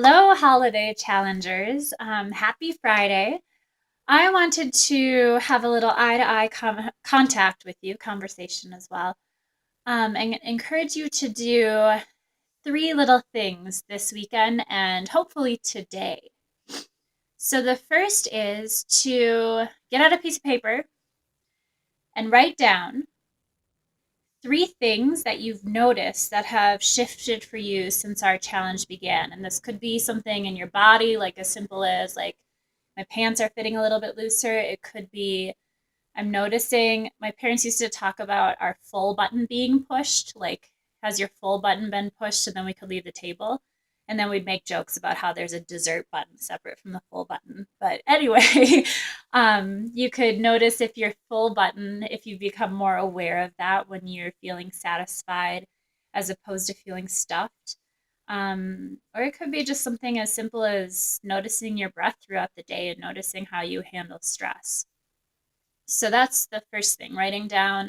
Hello, holiday challengers. Happy Friday. I wanted to have a little eye to eye contact with you, conversation as well, and encourage you to do three little things this weekend and hopefully today. So, the first is to get out a piece of paper and write down three things that you've noticed that have shifted for you since our challenge began. And this could be something in your body, like as simple as like my pants are fitting a little bit looser. It could be I'm noticing my parents used to talk about our full button being pushed, like has your full button been pushed and then we could leave the table. And then we'd make jokes about how there's a dessert button separate from the full button. But anyway, you could notice if your full button, if you become more aware of that when you're feeling satisfied as opposed to feeling stuffed. Or it could be just something as simple as noticing your breath throughout the day and noticing how you handle stress. So that's the first thing, writing down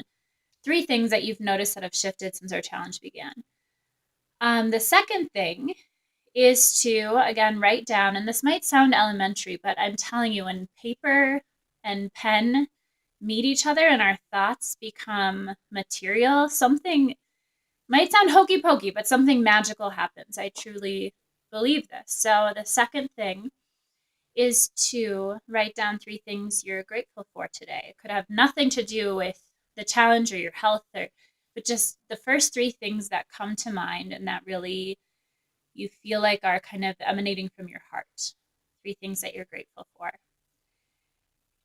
three things that you've noticed that have shifted since our challenge began. The second thing is to, again, write down, and this might sound elementary, but I'm telling you, when paper and pen meet each other and our thoughts become material, something might sound hokey pokey, but something magical happens. I truly believe this. So the second thing is to write down three things you're grateful for today. It could have nothing to do with the challenge or your health, but just the first three things that come to mind and that really you feel like are kind of emanating from your heart. Three things that you're grateful for.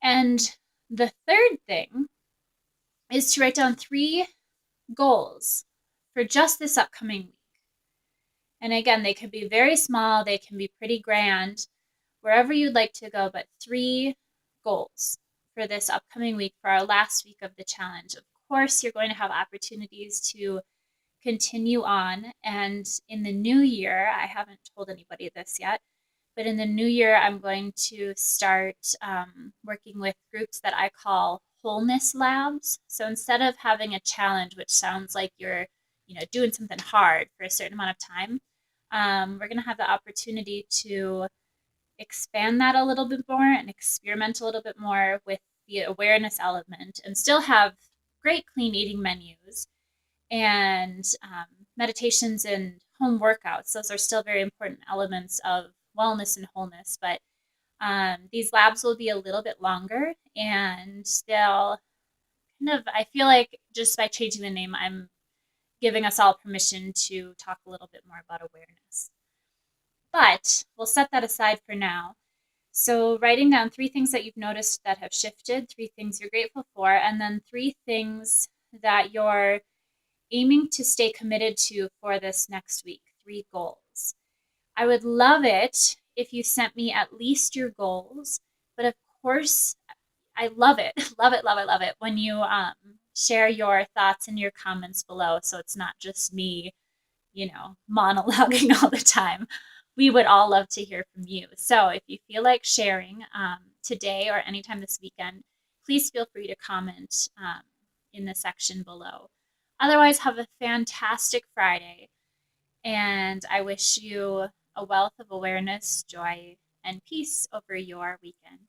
And the third thing is to write down three goals for just this upcoming week. And again, they can be very small, they can be pretty grand, wherever you'd like to go, but three goals for this upcoming week, for our last week of the challenge. Of course, you're going to have opportunities to continue on. And in the new year, I haven't told anybody this yet, but in the new year, I'm going to start working with groups that I call wholeness labs. So instead of having a challenge, which sounds like you're, doing something hard for a certain amount of time, we're going to have the opportunity to expand that a little bit more and experiment a little bit more with the awareness element and still have great clean eating menus and meditations and home workouts. Those are still very important elements of wellness and wholeness. But these labs will be a little bit longer and they'll kind of, I feel like just by changing the name, I'm giving us all permission to talk a little bit more about awareness. But we'll set that aside for now. So, writing down three things that you've noticed that have shifted, three things you're grateful for, and then three things that you're aiming to stay committed to for this next week, three goals. I would love it if you sent me at least your goals, but of course, I love it, love it, love it, love it when you share your thoughts and your comments below. So it's not just me, monologuing all the time. We would all love to hear from you. So if you feel like sharing today or anytime this weekend, please feel free to comment in the section below. Otherwise, have a fantastic Friday, and I wish you a wealth of awareness, joy, and peace over your weekend.